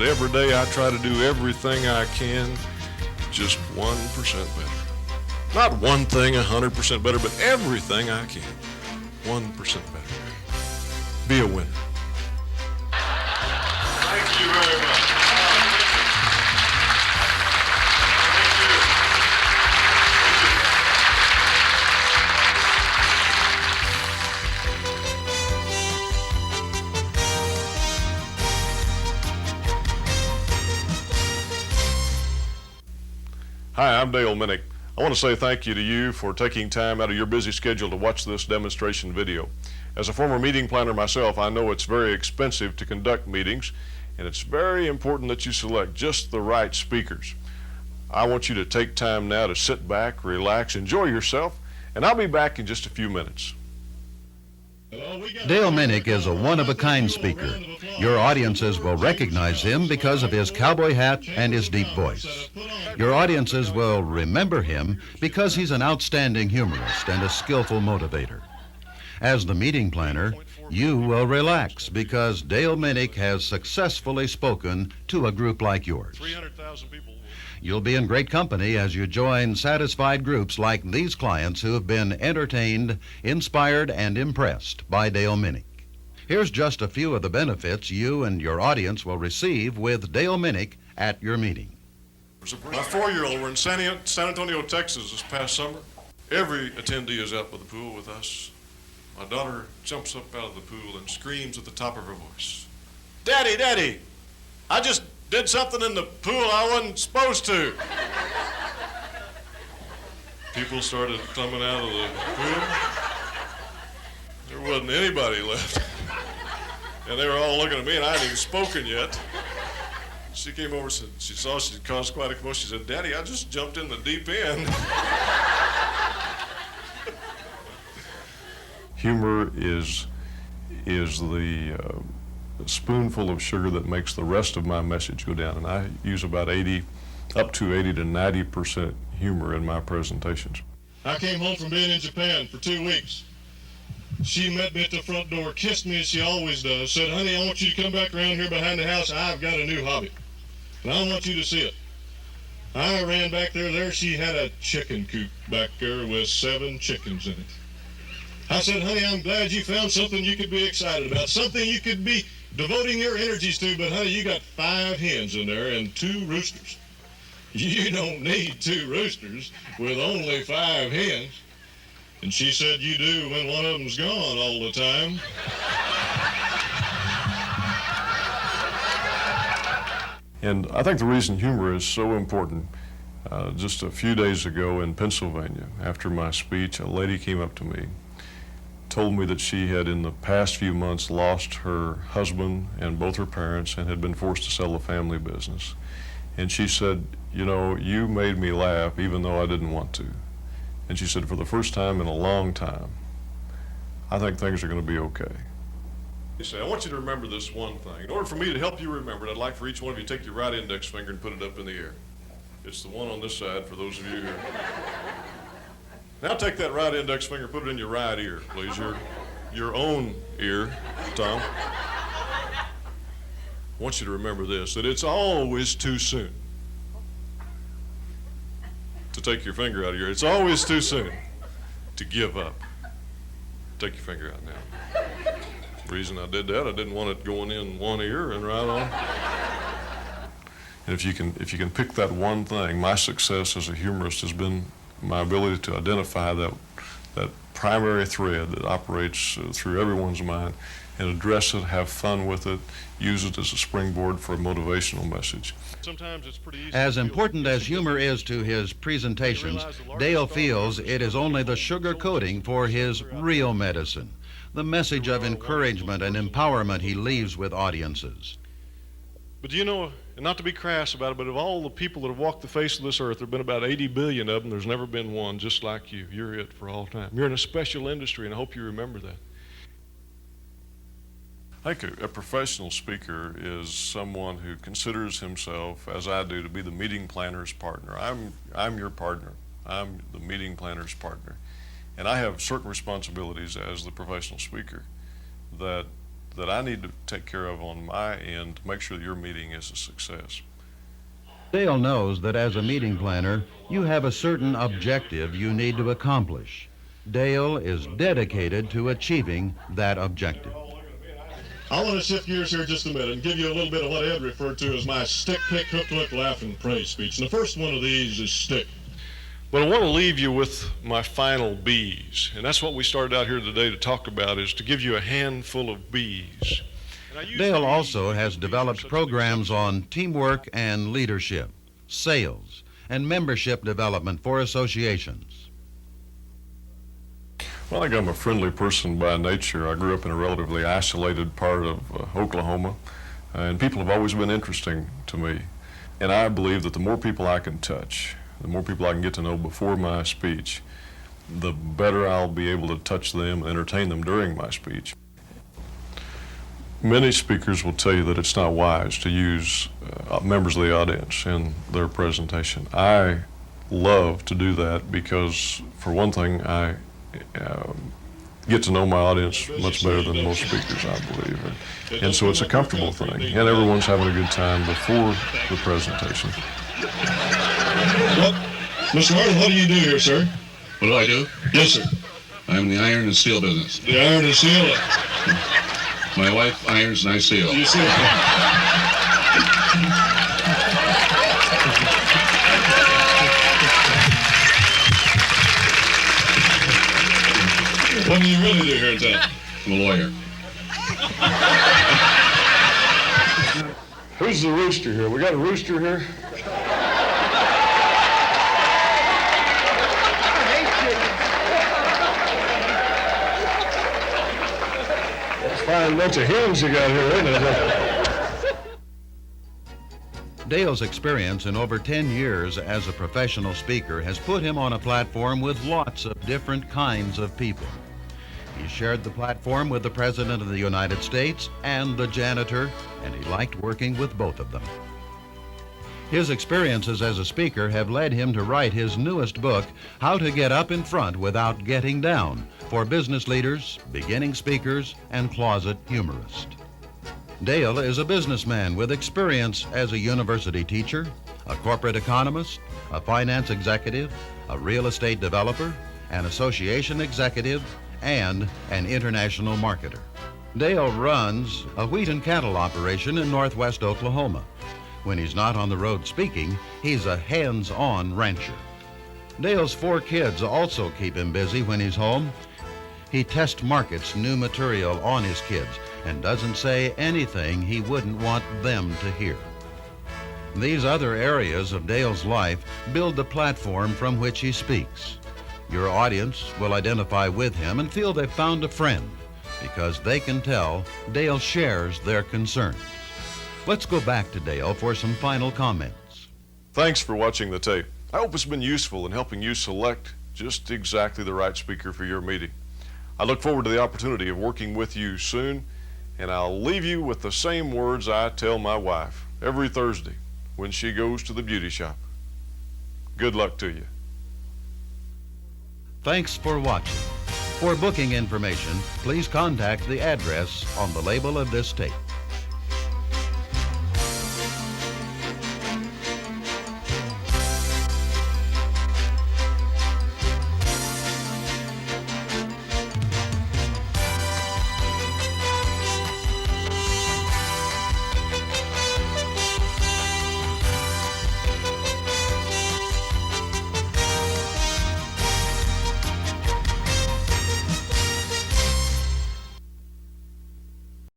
every day I try to do everything I can just 1% better. Not one thing 100% better, but everything I can 1% better. Be a winner. Thank you very much. Hi, I'm Dale Minnick. I want to say thank you to you for taking time out of your busy schedule to watch this demonstration video. As a former meeting planner myself, I know it's very expensive to conduct meetings, and it's very important that you select just the right speakers. I want you to take time now to sit back, relax, enjoy yourself, and I'll be back in just a few minutes. Dale Minnick is a one-of-a-kind speaker. Your audiences will recognize him because of his cowboy hat and his deep voice. Your audiences will remember him because he's an outstanding humorist and a skillful motivator. As the meeting planner, you will relax because Dale Minnick has successfully spoken to a group like yours. 300,000 people. You'll be in great company as you join satisfied groups like these clients who have been entertained, inspired, and impressed by Dale Minnick. Here's just a few of the benefits you and your audience will receive with Dale Minnick at your meeting. My 4-year-old, we're in San Antonio, Texas this past summer. Every attendee is out by the pool with us. My daughter jumps up out of the pool and screams at the top of her voice, "Daddy, Daddy, I just did something in the pool I wasn't supposed to." People started coming out of the pool. There wasn't anybody left. And they were all looking at me, and I hadn't even spoken yet. She came over and said, she saw she caused quite a commotion. She said, "Daddy, I just jumped in the deep end." Humor is the spoonful of sugar that makes the rest of my message go down, and I use about 80 to 90% humor in my presentations. I came home from being in Japan for 2 weeks. She met me at the front door, kissed me as she always does, said, "Honey, I want you to come back around here behind the house. I've got a new hobby, and I want you to see it." I ran back there. There she had a chicken coop back there with 7 chickens in it. I said, "Honey, I'm glad you found something you could be excited about, something you could be devoting your energies to, but honey, you got 5 hens in there and 2 roosters. You don't need 2 roosters with only 5 hens." And she said, "You do when one of them's gone all the time." And I think the reason humor is so important, just a few days ago in Pennsylvania, after my speech, a lady came up to me, told me that she had in the past few months lost her husband and both her parents and had been forced to sell the family business. And she said, "You know, you made me laugh even though I didn't want to." And she said, "For the first time in a long time, I think things are going to be okay." You say, "I want you to remember this one thing. In order for me to help you remember it, I'd like for each one of you to take your right index finger and put it up in the air." It's the one on this side for those of you who... Now take that right index finger, put it in your right ear, please. Your own ear, Tom. I want you to remember this, that it's always too soon to take your finger out of your ear. It's always too soon to give up. Take your finger out now. The reason I did that, I didn't want it going in one ear and right on. And if you can pick that one thing, my success as a humorist has been my ability to identify that primary thread that operates through everyone's mind and address it, have fun with it, use it as a springboard for a motivational message. Sometimes it's pretty easy. As important as humor is to his presentations, Dale feels it is only the sugar coating for his real medicine, the message of encouragement and empowerment he leaves with audiences. But you know, and not to be crass about it, but of all the people that have walked the face of this earth, there have been about 80 billion of them. There's never been one just like you. You're it for all time. You're in a special industry, and I hope you remember that. I think a professional speaker is someone who considers himself, as I do, to be the meeting planner's partner. I'm your partner. I'm the meeting planner's partner. And I have certain responsibilities as the professional speaker that that I need to take care of on my end to make sure that your meeting is a success. Dale knows that as a meeting planner, you have a certain objective you need to accomplish. Dale is dedicated to achieving that objective. I want to shift gears here just a minute and give you a little bit of what Ed referred to as my stick, pick, hook, look, laugh, and praise speech. And the first one of these is stick. But I want to leave you with my final B's. And that's what we started out here today to talk about, is to give you a handful of B's. Dale also has developed programs on teamwork and leadership, sales, and membership development for associations. Well, I think I'm a friendly person by nature. I grew up in a relatively isolated part of Oklahoma, and people have always been interesting to me. And I believe that the more people I can touch, the more people I can get to know before my speech, the better I'll be able to touch them and entertain them during my speech. Many speakers will tell you that it's not wise to use members of the audience in their presentation. I love to do that because, for one thing, I get to know my audience much better than most speakers, I believe. And so it's a comfortable thing, and everyone's having a good time before the presentation. Well, Mr. Martin, what do you do here, sir? What do I do? Yes, sir. I'm in the iron and steel business. The iron and steel. My wife irons and I steel. You see. What do you really do here in town? I'm a lawyer. Who's the rooster here? We got a rooster here? Fine bunch of hens you got here, isn't it? Dale's experience in over 10 years as a professional speaker has put him on a platform with lots of different kinds of people. He shared the platform with the President of the United States and the janitor, and he liked working with both of them. His experiences as a speaker have led him to write his newest book, How to Get Up in Front Without Getting Down, for business leaders, beginning speakers, and closet humorists. Dale is a businessman with experience as a university teacher, a corporate economist, a finance executive, a real estate developer, an association executive, and an international marketer. Dale runs a wheat and cattle operation in northwest Oklahoma. When he's not on the road speaking, he's a hands-on rancher. Dale's 4 kids also keep him busy when he's home. He test markets new material on his kids and doesn't say anything he wouldn't want them to hear. These other areas of Dale's life build the platform from which he speaks. Your audience will identify with him and feel they've found a friend because they can tell Dale shares their concerns. Let's go back to Dale for some final comments. Thanks for watching the tape. I hope it's been useful in helping you select just exactly the right speaker for your meeting. I look forward to the opportunity of working with you soon, and I'll leave you with the same words I tell my wife every Thursday when she goes to the beauty shop. Good luck to you. Thanks for watching. For booking information, please contact the address on the label of this tape.